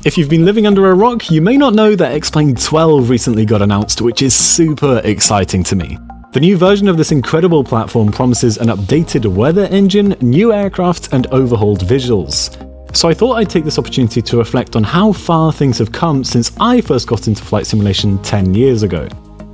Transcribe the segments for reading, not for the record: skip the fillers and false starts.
If you've been living under a rock, you may not know that XPlane 12 recently got announced, which is super exciting to me. The new version of this incredible platform promises an updated weather engine, new aircraft, and overhauled visuals. So I thought I'd take this opportunity to reflect on how far things have come since I first got into flight simulation 10 years ago.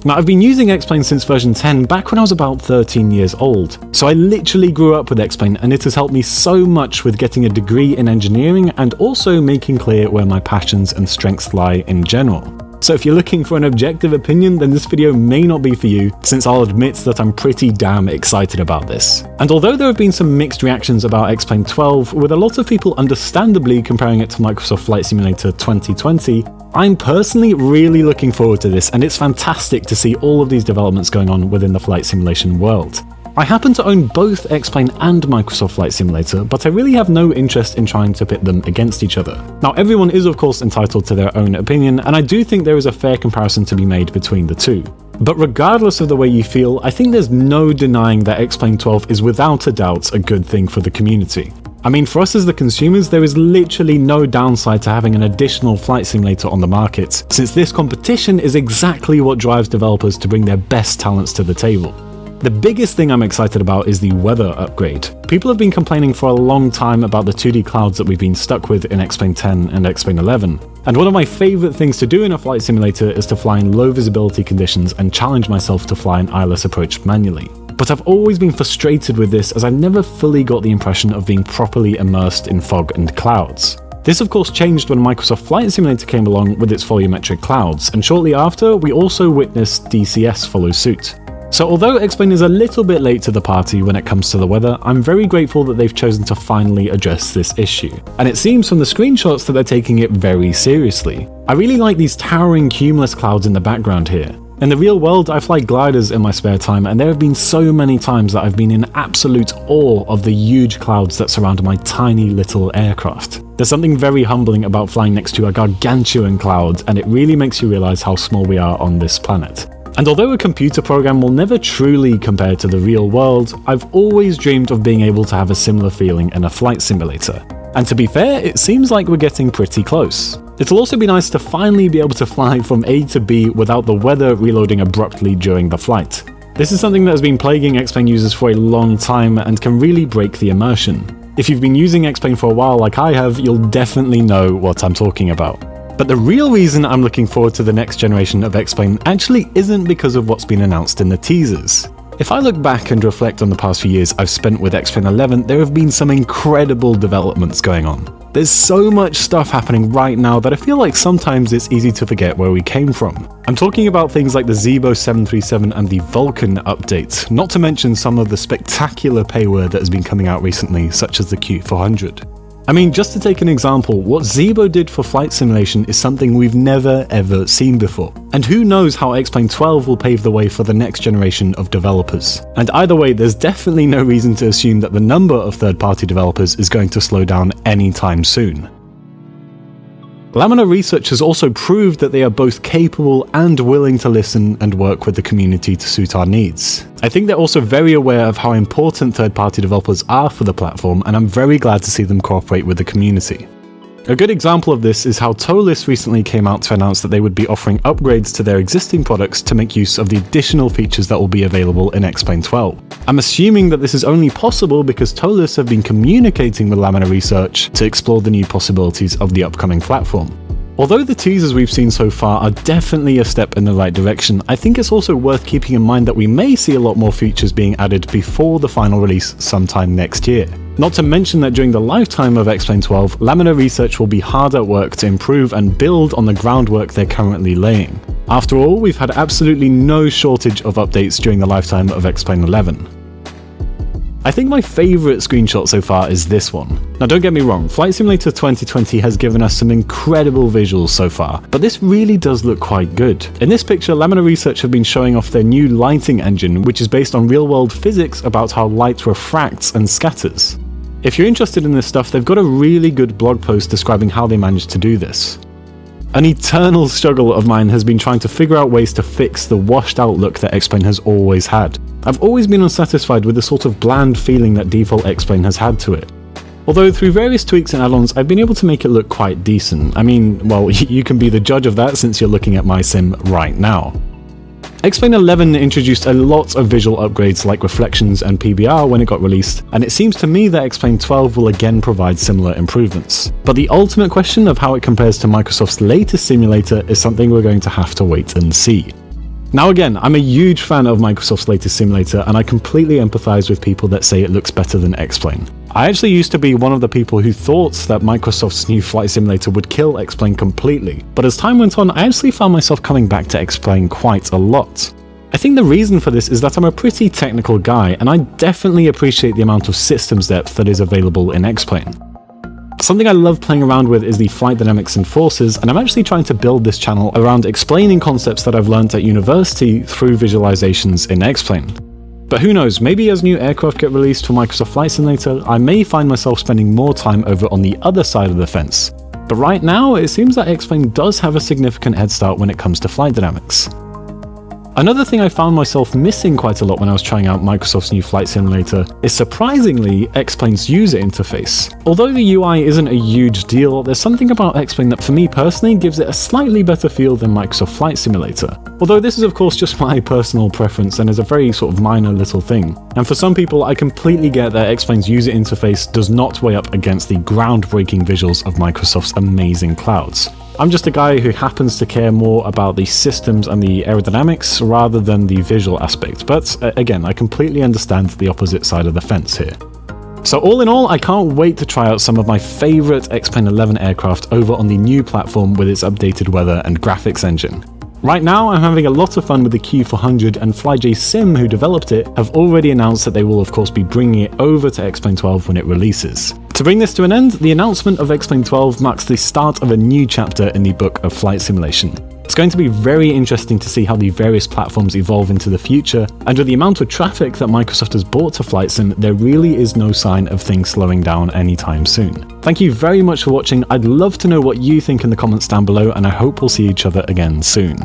Now, I've been using XPlane since version 10 back when I was about 13 years old, so I literally grew up with XPlane, and it has helped me so much with getting a degree in engineering and also making clear where my passions and strengths lie in general. So if you're looking for an objective opinion, then this video may not be for you, since I'll admit that I'm pretty damn excited about this. And although there have been some mixed reactions about XPlane 12, with a lot of people understandably comparing it to Microsoft Flight Simulator 2020, I'm personally really looking forward to this, and it's fantastic to see all of these developments going on within the flight simulation world. I happen to own both XPlane and Microsoft Flight Simulator, but I really have no interest in trying to pit them against each other. Now, everyone is of course entitled to their own opinion, and I do think there is a fair comparison to be made between the two. But regardless of the way you feel, I think there's no denying that XPlane 12 is without a doubt a good thing for the community. I mean, for us as the consumers, there is literally no downside to having an additional flight simulator on the market, since this competition is exactly what drives developers to bring their best talents to the table. The biggest thing I'm excited about is the weather upgrade. People have been complaining for a long time about the 2D clouds that we've been stuck with in XPlane 10 and XPlane 11. And one of my favourite things to do in a flight simulator is to fly in low visibility conditions and challenge myself to fly an eyeless approach manually. But I've always been frustrated with this, as I never fully got the impression of being properly immersed in fog and clouds. This of course changed when Microsoft Flight Simulator came along with its volumetric clouds, and shortly after we also witnessed DCS follow suit. So although XPlane is a little bit late to the party when it comes to the weather, I'm very grateful that they've chosen to finally address this issue. And it seems from the screenshots that they're taking it very seriously. I really like these towering cumulus clouds in the background here. In the real world, I fly gliders in my spare time, and there have been so many times that I've been in absolute awe of the huge clouds that surround my tiny little aircraft. There's something very humbling about flying next to a gargantuan cloud, and it really makes you realize how small we are on this planet. And although a computer program will never truly compare to the real world, I've always dreamed of being able to have a similar feeling in a flight simulator. And to be fair, it seems like we're getting pretty close. It'll also be nice to finally be able to fly from A to B without the weather reloading abruptly during the flight. This is something that has been plaguing XPlane users for a long time and can really break the immersion. If you've been using XPlane for a while like I have, you'll definitely know what I'm talking about. But the real reason I'm looking forward to the next generation of XPlane actually isn't because of what's been announced in the teasers. If I look back and reflect on the past few years I've spent with XPlane 11, there have been some incredible developments going on. There's so much stuff happening right now that I feel like sometimes it's easy to forget where we came from. I'm talking about things like the Zibo 737 and the Vulkan update, not to mention some of the spectacular payware that has been coming out recently, such as the Q400. I mean, just to take an example, what Zibo did for flight simulation is something we've never ever seen before. And who knows how XPlane 12 will pave the way for the next generation of developers. And either way, there's definitely no reason to assume that the number of third-party developers is going to slow down anytime soon. Laminar Research has also proved that they are both capable and willing to listen and work with the community to suit our needs. I think they're also very aware of how important third-party developers are for the platform, and I'm very glad to see them cooperate with the community. A good example of this is how Toliss recently came out to announce that they would be offering upgrades to their existing products to make use of the additional features that will be available in XPlane 12. I'm assuming that this is only possible because Toliss have been communicating with Laminar Research to explore the new possibilities of the upcoming platform. Although the teasers we've seen so far are definitely a step in the right direction, I think it's also worth keeping in mind that we may see a lot more features being added before the final release sometime next year. Not to mention that during the lifetime of XPlane 12, Laminar Research will be hard at work to improve and build on the groundwork they're currently laying. After all, we've had absolutely no shortage of updates during the lifetime of XPlane 11. I think my favourite screenshot so far is this one. Now don't get me wrong, Flight Simulator 2020 has given us some incredible visuals so far, but this really does look quite good. In this picture, Laminar Research have been showing off their new lighting engine, which is based on real-world physics about how light refracts and scatters. If you're interested in this stuff, they've got a really good blog post describing how they managed to do this. An eternal struggle of mine has been trying to figure out ways to fix the washed out look that XPlane has always had. I've always been unsatisfied with the sort of bland feeling that default XPlane has had to it. Although through various tweaks and add-ons, I've been able to make it look quite decent. I mean, well, you can be the judge of that since you're looking at my sim right now. X-Plane 11 introduced a lot of visual upgrades like reflections and PBR when it got released, and it seems to me that X-Plane 12 will again provide similar improvements. But the ultimate question of how it compares to Microsoft's latest simulator is something we're going to have to wait and see. Now again, I'm a huge fan of Microsoft's latest simulator, and I completely empathize with people that say it looks better than X-Plane. I actually used to be one of the people who thought that Microsoft's new flight simulator would kill X-Plane completely, but as time went on, I actually found myself coming back to X-Plane quite a lot. I think the reason for this is that I'm a pretty technical guy, and I definitely appreciate the amount of systems depth that is available in X-Plane. Something I love playing around with is the flight dynamics and forces, and I'm actually trying to build this channel around explaining concepts that I've learned at university through visualizations in X-Plane. But who knows, maybe as new aircraft get released for Microsoft Flight Simulator, I may find myself spending more time over on the other side of the fence. But right now, it seems that X-Plane does have a significant head start when it comes to flight dynamics. Another thing I found myself missing quite a lot when I was trying out Microsoft's new flight simulator is surprisingly X-Plane's user interface. Although the UI isn't a huge deal, there's something about X-Plane that for me personally gives it a slightly better feel than Microsoft Flight Simulator. Although this is of course just my personal preference and is a very sort of minor little thing. And for some people I completely get that X-Plane's user interface does not weigh up against the groundbreaking visuals of Microsoft's amazing clouds. I'm just a guy who happens to care more about the systems and the aerodynamics rather than the visual aspect, but again, I completely understand the opposite side of the fence here. So all in all, I can't wait to try out some of my favourite X-Plane 11 aircraft over on the new platform with its updated weather and graphics engine. Right now, I'm having a lot of fun with the Q400, and FlyJ Sim, who developed it, have already announced that they will of course be bringing it over to X-Plane 12 when it releases. To bring this to an end, the announcement of X-Plane 12 marks the start of a new chapter in the book of flight simulation. It's going to be very interesting to see how the various platforms evolve into the future, and with the amount of traffic that Microsoft has brought to Flight Sim, there really is no sign of things slowing down anytime soon. Thank you very much for watching. I'd love to know what you think in the comments down below, and I hope we'll see each other again soon.